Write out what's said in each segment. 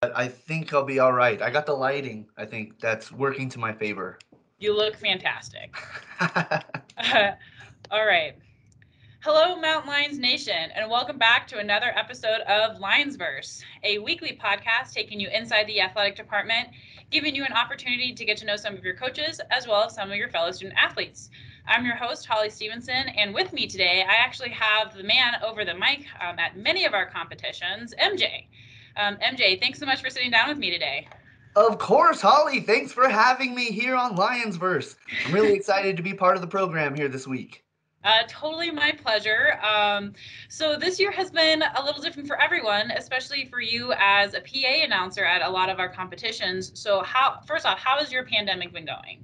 but I think I'll be all right. I got the lighting, I think that's working to my favor. You look fantastic. All right. Hello, Mountain Lions Nation, and welcome back to another episode of Lionsverse, a weekly podcast taking you inside the athletic department, giving you an opportunity to get to know some of your coaches as well as some of your fellow student athletes. I'm your host, Holly Stevenson, and with me today, I actually have the man over the mic at many of our competitions, MJ. MJ, thanks so much for sitting down with me today. Of course, Holly. Thanks for having me here on Lionsverse. I'm really excited to be part of the program here this week. Totally my pleasure. So this year has been a little different for everyone, especially for you as a PA announcer at a lot of our competitions. So first off, how has your pandemic been going?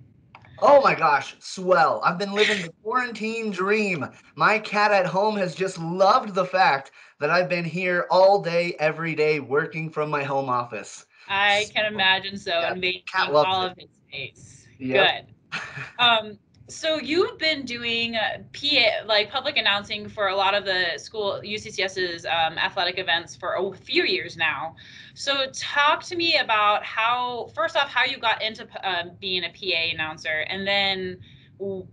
Oh my gosh, swell. I've been living the quarantine dream. My cat at home has just loved the fact that I've been here all day, every day, working from my home office. I can So, imagine so, yeah, cat invading loves all it. of his space. Yep. Good. Um, so you've been doing PA, like public announcing for a lot of the school UCCS's athletic events for a few years now. So talk to me about first off, how you got into being a PA announcer, and then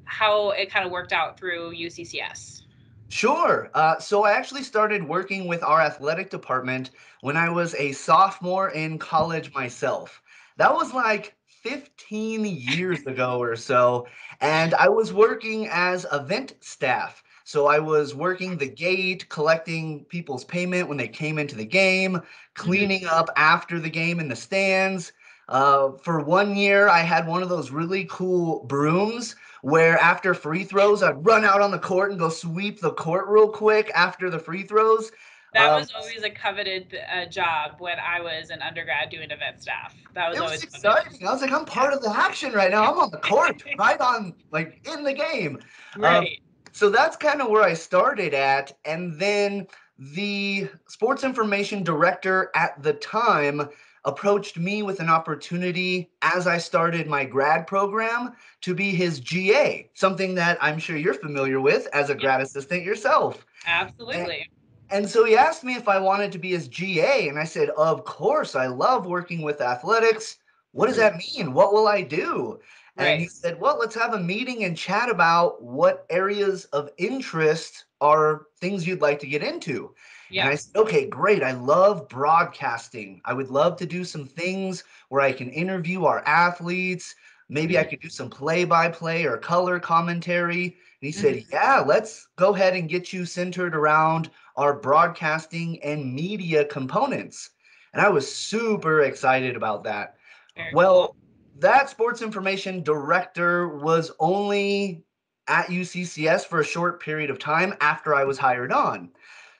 how it kind of worked out through UCCS. Sure. So I actually started working with our athletic department when I was a sophomore in college myself. That was like 15 years ago or so. And I was working as event staff. So I was working the gate, collecting people's payment when they came into the game, Mm-hmm. cleaning up after the game in the stands. For 1 year, I had one of those really cool brooms where after free throws, I'd run out on the court and go sweep the court real quick after the free throws. That Um, was always a coveted job when I was an undergrad doing event staff. That was it was always fun. exciting. I was like, I'm Yeah. part of the action right now. I'm on the court, right on, like in the game. Um, Right. so that's kind of where I started at. And then the sports information director at the time approached me with an opportunity as I started my grad program to be his GA, something that I'm sure you're familiar with as a Yeah, grad assistant yourself. absolutely. And so he asked me if I wanted to be his GA, and I said, "Of course, I love working with athletics. What does Mhm. that mean? What will I do?" And he Right. said, "Well, let's have a meeting and chat about what areas of interest are things you'd like to get into." And I Yeah. said, "Okay, great. I love broadcasting. I would love to do some things where I can interview our athletes. Maybe I Mhm. could do some play by play or color commentary." And he said, Mhm. "Yeah, let's go ahead and get you centered around our broadcasting and media components." And I was super excited about that. Very cool. Well, that sports information director was only at UCCS for a short period of time after I was hired on.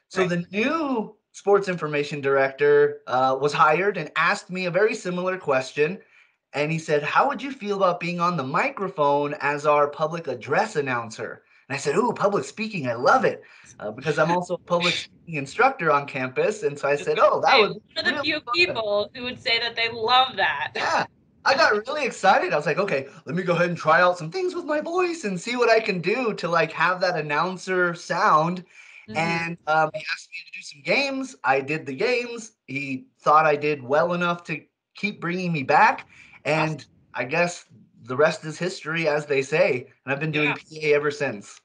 So Right. the new sports information director was hired and asked me a very similar question. And he said, "How would you feel about being on the microphone as our public address announcer?" And I said, "Ooh, public speaking, I love it," because I'm also a public speaking instructor on campus. And so I Just said, gonna "Oh, that say, would be one of the really few fun." people who would say that they love that. Yeah. I got really excited. I was like, okay, let me go ahead and try out some things with my voice and see what I can do to like have that announcer sound. Hmm. And he asked me to do some games. I did the games. He thought I did well enough to keep bringing me back. Awesome. And I guess the rest is history, as they say. And I've been doing Yeah. PA ever since.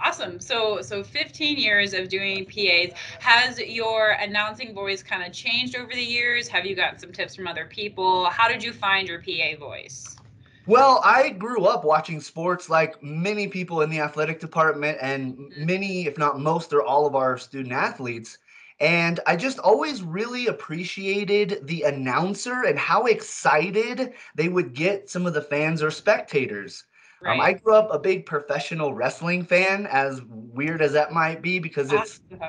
Awesome. So 15 years of doing PAs. Has your announcing voice kind of changed over the years? Have you gotten some tips from other people? How did you find your PA voice? Well, I grew up watching sports like many people in the athletic department and many, if not most, or all of our student athletes. And I just always really appreciated the announcer and how excited they would get some of the fans or spectators. Right. I grew up a big professional wrestling fan, as weird as that might be, because Awesome.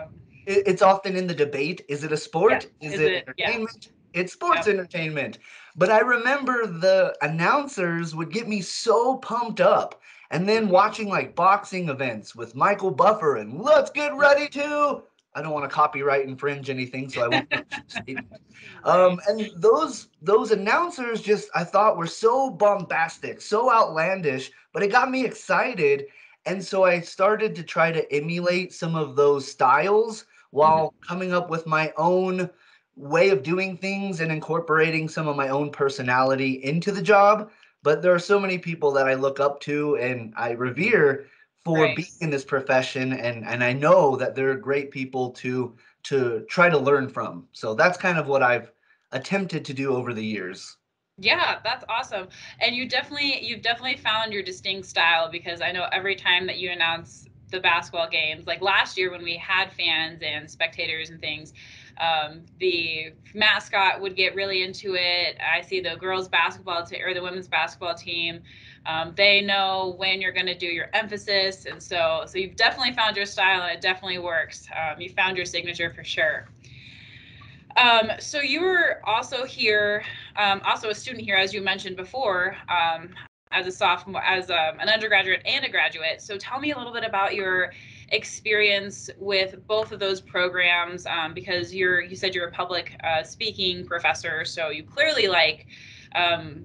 it's often in the debate. Is it a Yeah. sport? Is Is it it? Yeah. entertainment? It's sports Yep. entertainment. But I remember the announcers would get me so pumped up. And then watching like boxing events with Michael Buffer and let's get ready to. I don't want to copyright infringe anything, so I won't finish the statement. Right. And those announcers just I thought were so bombastic, so outlandish, but it got me excited. And so I started to try to emulate some of those styles Mhm. while coming up with my own way of doing things and incorporating some of my own personality into the job. But there are so many people that I look up to and I revere for Right. being in this profession, and I know that they're great people to try to learn from. So that's kind of what I've attempted to do over the years. Yeah, that's awesome. And you've definitely found your distinct style, because I know every time that you announce the basketball games, like last year when we had fans and spectators and things, the mascot would get really into it. I see the girls basketball or the women's basketball team. They know when you're going to do your emphasis, and so you've definitely found your style, and it definitely works. You found your signature for sure. So you were also here, also a student here, as you mentioned before, as a sophomore, as an undergraduate and a graduate. So tell me a little bit about your experience with both of those programs, because you said you're a public speaking professor, so you clearly like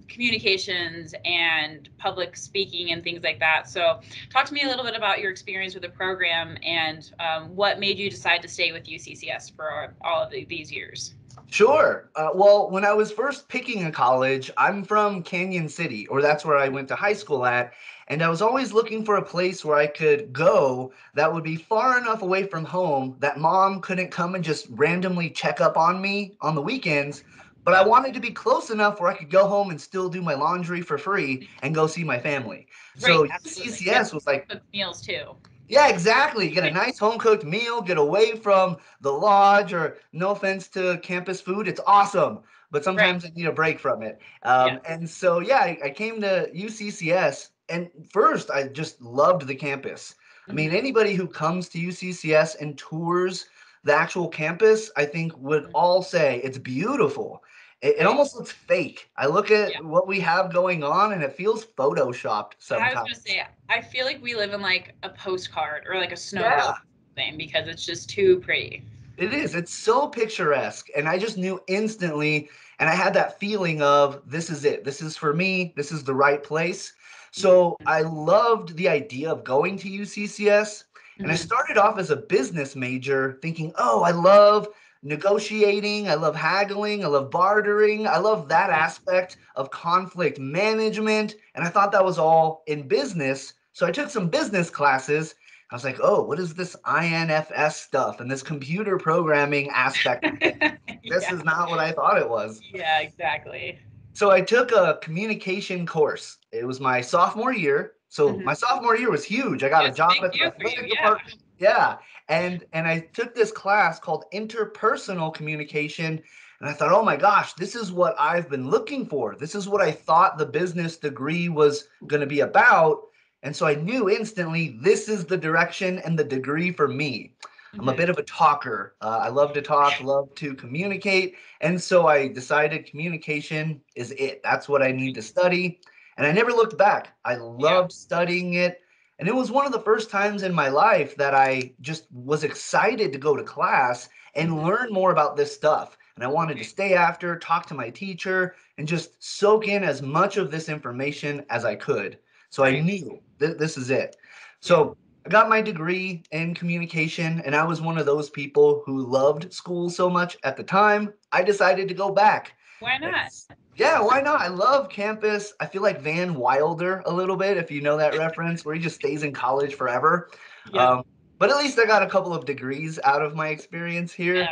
communications and public speaking and things like that. So talk to me a little bit about your experience with the program, and what made you decide to stay with UCCS for all of these years. Sure. Well, when I was first picking a college, I'm from Canyon City, or that's where I went to high school at. And I was always looking for a place where I could go that would be far enough away from home that mom couldn't come and just randomly check up on me on the weekends. But I Yep. wanted to be close enough where I could go home and still do my laundry for free and go see my family. Right, So absolutely. Get UCCS was like, cooked meals too. yeah, exactly. Get a nice home cooked meal, get away from the lodge, or no offense to campus food, it's awesome, but Right. sometimes I need a break from it. Yeah. And so, yeah, I came to UCCS, and first I just loved the campus. I mean, Hmm. anybody who comes to UCCS and tours the actual campus, I think would all say it's beautiful. It Right. almost looks fake. I look Yeah. at what we have going on and it feels photoshopped I was sometimes. gonna say, I feel like we live in like a postcard or like a snow Yeah. globe thing, because it's just too pretty. It is. It's so picturesque. And I just knew instantly. And I had that feeling of this is it. This is for me. This is the right place. So Hmm. I loved the idea of going to UCCS. And I Hmm. started off as a business major thinking, oh, I love negotiating. I love haggling. I love bartering. I love that aspect of conflict management. And I thought that was all in business. So I took some business classes. I was like, oh, what is this INFS stuff and this computer programming aspect of things? This Yeah. is not what I thought it was. Yeah, exactly. So I took a communication course. It was my sophomore year. So Hmm. my sophomore year was huge. I got a It's a job big at the deal for you. athletic Yeah. department. Yeah. And I took this class called interpersonal communication. And I thought, oh my gosh, this is what I've been looking for. This is what I thought the business degree was going to be about. And so I knew instantly this is the direction and the degree for me. I'm a Hmm. bit of a talker. I love to talk, love to communicate. And so I decided communication is it. That's what I need to study. And I never looked back. I Yeah. loved studying it. And it was one of the first times in my life that I just was excited to go to class and Hmm. learn more about this stuff. And I wanted to stay after, talk to my teacher, and just soak in as much of this information as I could. So I Right. knew this is it. Yeah. So I got my degree in communication, and I was one of those people who loved school so much at the time. I decided to go back. Why not? It's, yeah, why not? I love campus. I feel like Van Wilder a little bit, if you know that reference, where he just stays in college forever. Yep. Um, but at least I got a couple of degrees out of my experience here.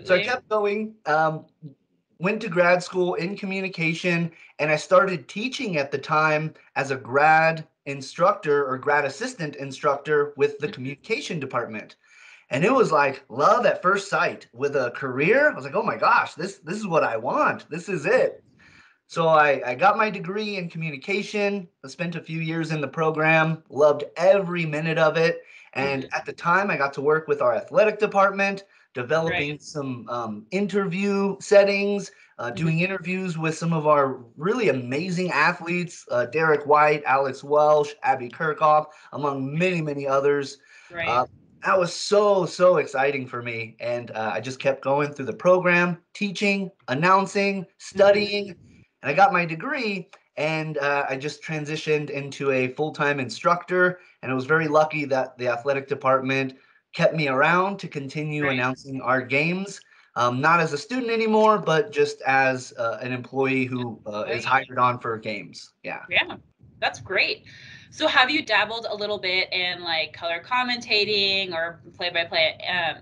So I Absolutely. kept going. Went to grad school in communication, and I started teaching at the time as a grad instructor or grad assistant instructor with the Mhm. communication department. And it was like love at first sight with a career. I was like, oh my gosh, this is what I want. This is it. So I got my degree in communication. I spent a few years in the program, loved every minute of it. And Mhm. at the time, I got to work with our athletic department, Right. developing some interview settings, Mhm. doing interviews with some of our really amazing athletes, Derek White, Alex Welsh, Abby Kirkhoff, among many, many others. Right. Uh, that was so, so exciting for me. And I just kept going through the program, teaching, announcing, Mhm. studying, and I got my degree, and I just transitioned into a full-time instructor. And I was very lucky that the athletic department kept me around to continue Right. announcing our games. not as a student anymore, but just as an employee who is Employee. hired on for games. Yeah. Yeah, that's great. So have you dabbled a little bit in like color commentating or play-by-play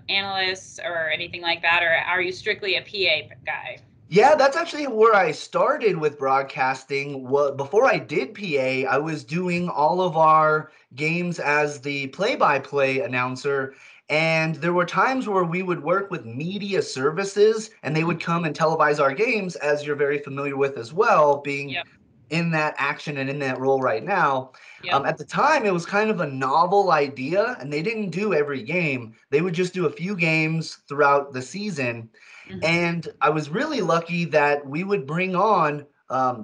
analysts or anything like that, or are you strictly a PA guy? Yeah, that's actually where I started with broadcasting. Before I did PA, I was doing all of our games as the play-by-play announcer. And there were times where we would work with media services and they would come and televise our games, as you're very familiar with as well, being Yep, in that action and in that role right now. yep. At the time, it was kind of a novel idea, and they didn't do every game. They would just do a few games throughout the season. Hmm. And I was really lucky that we would bring on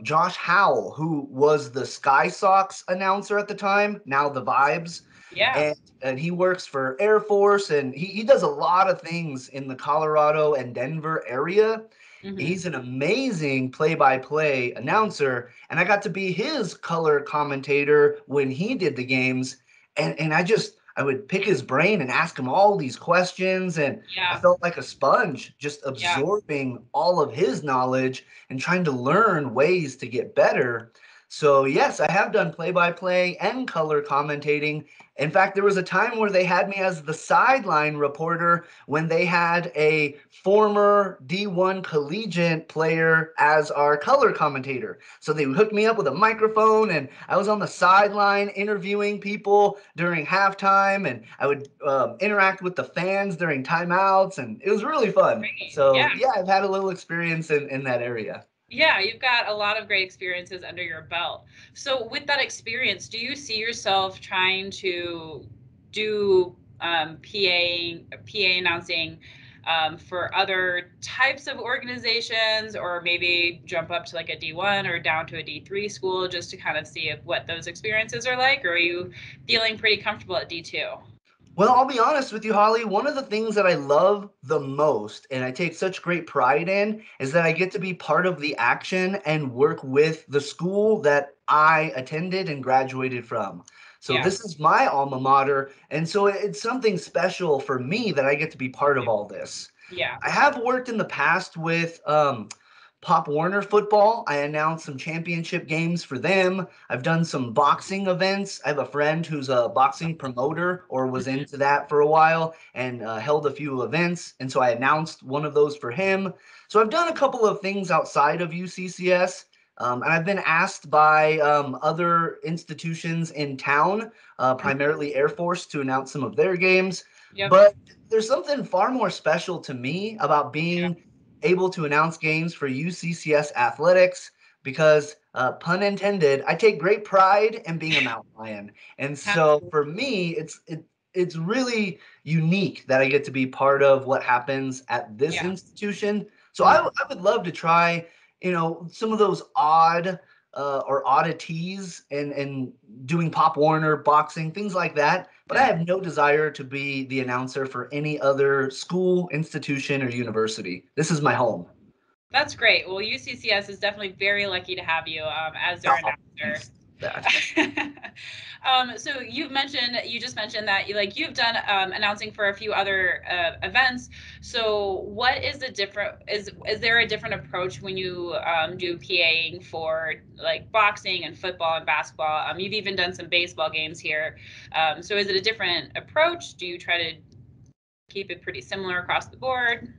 Josh Howell, who was the Sky Sox announcer at the time, now the Vibes. Yeah. And he works for Air Force, and he does a lot of things in the Colorado and Denver area. Hmm. He's an amazing play-by-play announcer, and I got to be his color commentator when he did the games. And I would pick his brain and ask him all these questions, and I Yeah. felt like a sponge, just Yeah. absorbing all of his knowledge and trying to learn ways to get better. So, yes, I have done play by play and color commentating. In fact, there was a time where they had me as the sideline reporter when they had a former D1 collegiate player as our color commentator. So they hooked me up with a microphone, and I was on the sideline interviewing people during halftime, and I would interact with the fans during timeouts, and it was really fun. Great. Yeah. So, yeah, I've had a little experience in that area. Yeah, you've got a lot of great experiences under your belt. So, with that experience, do you see yourself trying to do PA announcing for other types of organizations, or maybe jump up to like a D1 or down to a D3 school just to kind of see what those experiences are like? Or are you feeling pretty comfortable at D2? Well, I'll be honest with you, Holly. One of the things that I love the most and I take such great pride in is that I get to be part of the action and work with the school that I attended and graduated from. So Yeah. this is my alma mater. And so it's something special for me that I get to be part of all this. Yeah. I have worked in the past with Pop Warner football. I announced some championship games for them. I've done some boxing events. I have a friend who's a boxing promoter or was Mhm. into that for a while and held a few events. And so I announced one of those for him. So I've done a couple of things outside of UCCS. And I've been asked by other institutions in town, primarily Air Force, to announce some of their games. Yep. But there's something far more special to me about Yeah. being able to announce games for UCCS athletics because, pun intended, I take great pride in being a mountain lion. And so Absolutely. for me, it's really unique that I get to be part of what happens at this Yeah. institution. So Mhm. I would love to try, some of those odd or oddities and doing Pop Warner, boxing, things like that. But I Yeah. have no desire to be the announcer for any other school, institution, or university. This is my home. That's great. Well, UCCS is definitely very lucky to have you as their Oh, announcer. thanks. That. So you just mentioned that you've done announcing for a few other events. So what is the different is there a different approach when you do PAing for like boxing and football and basketball? You've even done some baseball games here. So is it a different approach? Do you try to keep it pretty similar across the board?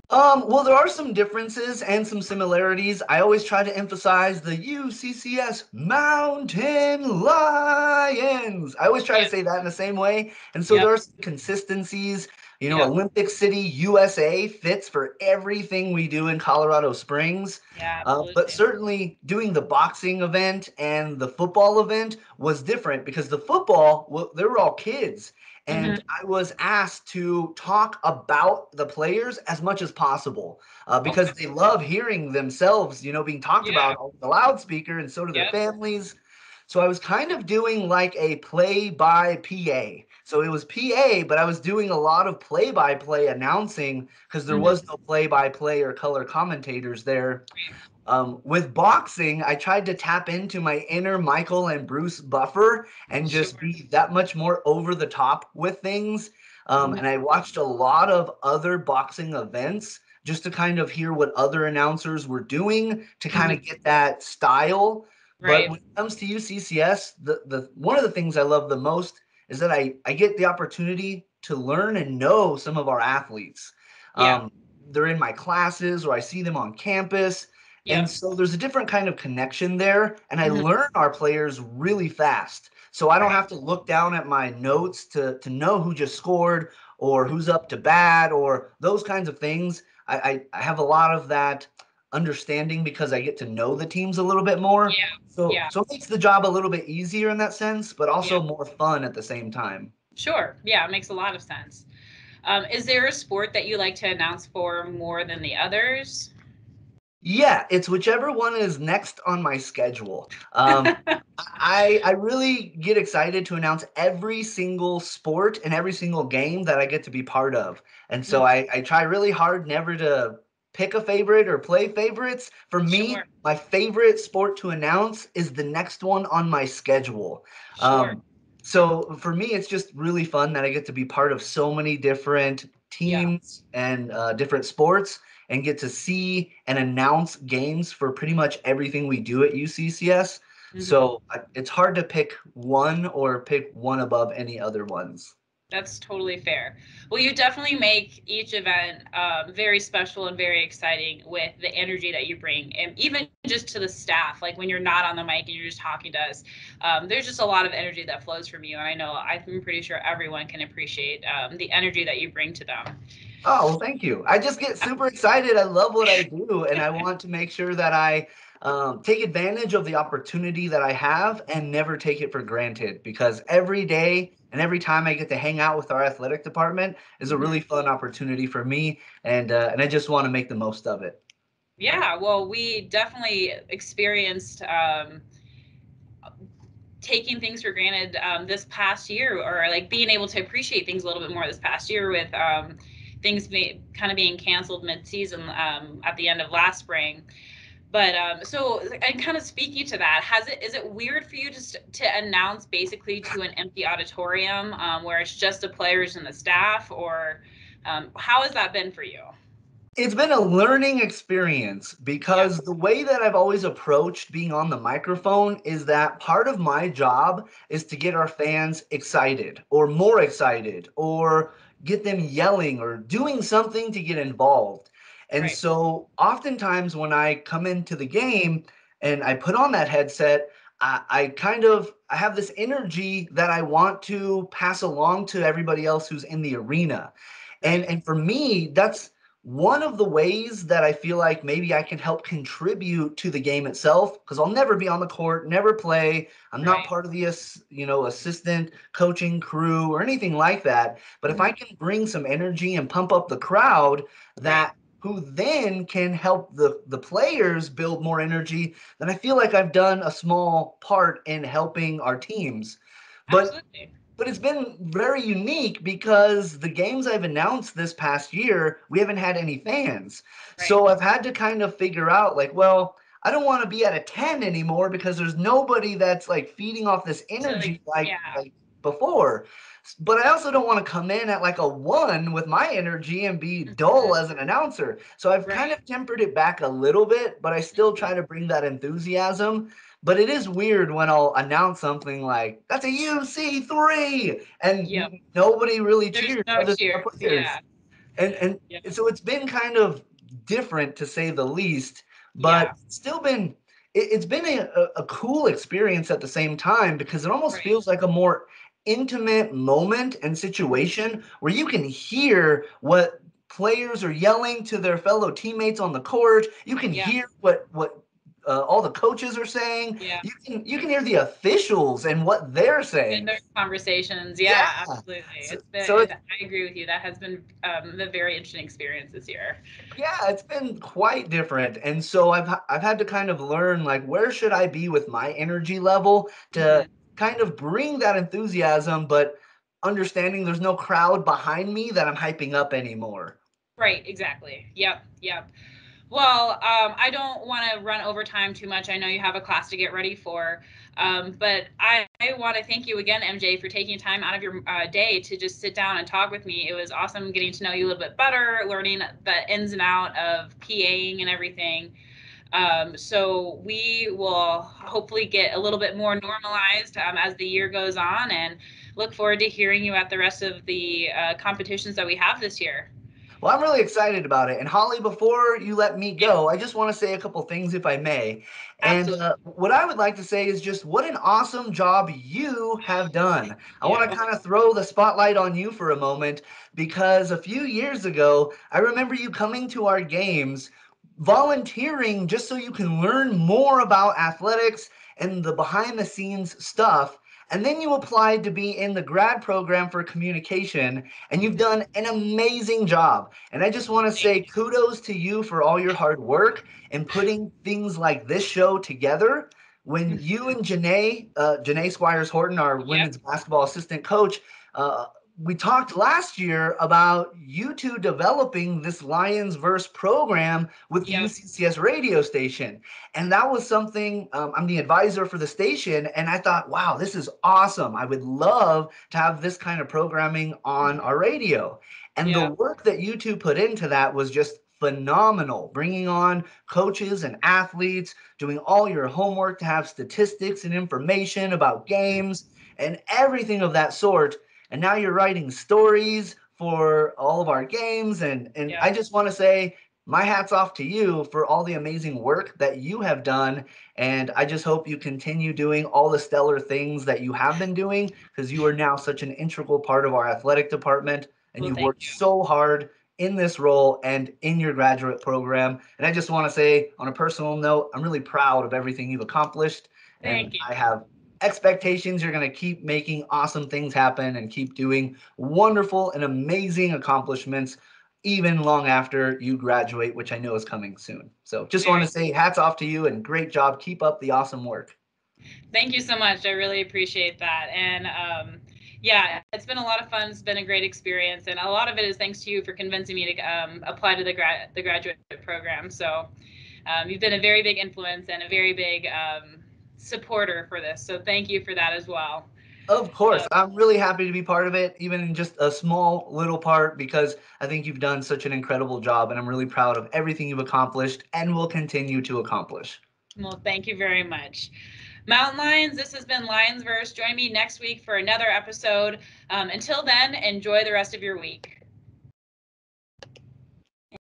Well, there are some differences and some similarities. I always try to emphasize the UCCS Mountain Lions. I always try to Yep. say that in the same way. And so there Yep. are some consistencies. Yep. Olympic City, USA fits for everything we do in Colorado Springs. Yeah, But absolutely. certainly doing the boxing event and the football event was different because the football, well, they were all kids. Hmm. And I was asked to talk about the players as much as possible Okay. because they love hearing themselves, being talked Yeah. about on the loudspeaker, and so do their Yep. families. So I was kind of doing like a play by PA. So it was PA, but I was doing a lot of play by play announcing because there Hmm. was no play by play or color commentators there. With boxing, I tried to tap into my inner Michael and Bruce Buffer and just Sure. be that much more over the top with things. Hmm. And I watched a lot of other boxing events just to kind of hear what other announcers were doing to kind Mhm. of get that style. But Right. when it comes to UCCS, the one of the things I love the most is that I get the opportunity to learn and know some of our athletes. Yeah. Um, they're in my classes or I see them on campus. And Yep. so there's a different kind of connection there. And I Mhm. learn our players really fast. So I don't Right. have to look down at my notes to know who just scored or who's up to bat or those kinds of things. I have a lot of that understanding because I get to know the teams a little bit more. Yeah. So Yeah. so it makes the job a little bit easier in that sense, but Yeah. also more fun at the same time. Sure. Yeah, it makes a lot of sense. Is there a sport that you like to announce for more than the others? Yeah, it's whichever one is next on my schedule. I really get excited to announce every single sport and every single game that I get to be part of. And so Mhm. I try really hard never to pick a favorite or play favorites. For me, Sure. my favorite sport to announce is the next one on my schedule. Sure. Um, so for me, it's just really fun that I get to be part of so many different Yeah. teams and different sports and get to see and announce games for pretty much everything we do at UCCS. Mhm. So it's hard to pick one or pick one above any other ones. That's totally fair. Well, you definitely make each event very special and very exciting with the energy that you bring, and even just to the staff. Like when you're not on the mic and you're just talking to us, there's just a lot of energy that flows from you. And I know I'm pretty sure everyone can appreciate the energy that you bring to them. Oh, well, thank you. I just get super excited. I love what I do, and I want to make sure that I take advantage of the opportunity that I have and never take it for granted because every day and every time I get to hang out with our athletic department is a really Mhm. fun opportunity for me, and I just want to make the most of it. Yeah, well, we definitely experienced taking things for granted this past year, or like being able to appreciate things a little bit more this past year with things kind of being canceled mid-season at the end of last spring. But so, and kind of speaking to that, is it weird for you to announce basically to an empty auditorium where it's just the players and the staff, or how has that been for you? It's been a learning experience Yeah. because the way that I've always approached being on the microphone is that part of my job is to get our fans excited or more excited or get them yelling or doing something to get involved. And Right. so oftentimes when I come into the game and I put on that headset, I have this energy that I want to pass along to everybody else who's in the arena. And Right. and for me, that's one of the ways that I feel like maybe I can help contribute to the game itself, because I'll never be on the court, never play. I'm not Right. part of the assistant coaching crew or anything like that. But if I Mhm. can bring some energy and pump up the crowd, Right. that who then can help the players build more energy, then I feel like I've done a small part in helping our teams. But Absolutely. but it's been very unique because the games I've announced this past year, we haven't had any fans. Right. So I've had to kind of figure out like, well, I don't want to be at a 10 anymore because there's nobody that's like feeding off this So like, energy yeah. like before. But I also don't want to come in at like a 1 with my energy and be Mhm. dull as an announcer. So I've kind Right. of tempered it back a little bit, but I still Mhm. try to bring that enthusiasm. But it is weird when I'll announce something like, "That's a UC3," and Yep. nobody really There's cheers no other than our cheers. players. Yeah. And Yeah. so it's been kind of different to say the least, but Yeah. it's still been it's been a cool experience at the same time because it almost Right. feels like a more intimate moment and Mhm. situation where you can hear what players are yelling to their fellow teammates on the court. You can Yeah. hear what all the coaches are saying. Yeah. You can hear the officials and what they're In saying. their conversations. Yeah. Yeah, absolutely. So, It's been, so it's I agree with you. That has been a very interesting experience this year. Yeah, it's been quite different. And so I've had to kind of learn like where should I be with my energy level to Mhm. kind of bring that enthusiasm, but understanding there's no crowd behind me that I'm hyping up anymore. Right, exactly. Yep, yep. Well, I don't want to run overtime too much. I know you have a class to get ready for, but I want to thank you again, MJ, for taking time out of your day to just sit down and talk with me. It was awesome getting to know you a little bit better, learning the ins and out of PAing and everything. So we will hopefully get a little bit more normalized as the year goes on, and look forward to hearing you at the rest of the competitions that we have this year. Well, I'm really excited about it. And Holly, before you let me Yeah, go, I just want to say a couple things, if I may. And absolutely. what I would like to say is just what an awesome job you have done. Thank I want to you. kind of throw the spotlight on you for a moment because a few years ago, I remember you coming to our games, volunteering just so you can learn more about athletics and the behind the scenes stuff. And then you applied to be in the grad program for communication, and you've done an amazing job. And I just want to Thank say you. kudos to you for all your hard work and putting things like this show together. When you and Janae Squires Horton, our Yep. women's basketball assistant coach, uh, we talked last year about you two developing this Lions Verse program with the Yep. UCCS radio station. And that was something, I'm the advisor for the station. And I thought, wow, this is awesome. I would love to have this kind of programming on our radio. And the Yep. work that you two put into that was just phenomenal. Bringing on coaches and athletes, doing all your homework to have statistics and information about games and everything of that sort. And now you're writing stories for all of our games. And I Yep. just want to say, my hat's off to you for all the amazing work that you have done. And I just hope you continue doing all the stellar things that you have been doing because you are now such an integral part of our athletic department and Well, you've thank worked you. so hard in this role and in your graduate program. And I just want to say, on a personal note, I'm really proud of everything you've accomplished. And Thank you. I have expectations you're going to keep making awesome things happen and keep doing wonderful and amazing accomplishments even long after you graduate, which I know is coming soon. So just want Very. to say hats off to you and great job. Keep up the awesome work. Thank you so much. I really appreciate that. And yeah, it's been a lot of fun. It's been a great experience, and a lot of it is thanks to you for convincing me to apply to the graduate program. So you've been a very big influence and a very big supporter for this. So thank you for that as well. Of course, I'm really happy to be part of it, even in just a small little part, because I think you've done such an incredible job, and I'm really proud of everything you've accomplished and will continue to accomplish. Well, thank you very much. Mountain Lions, this has been Lionsverse. Join me next week for another episode. Until then, enjoy the rest of your week.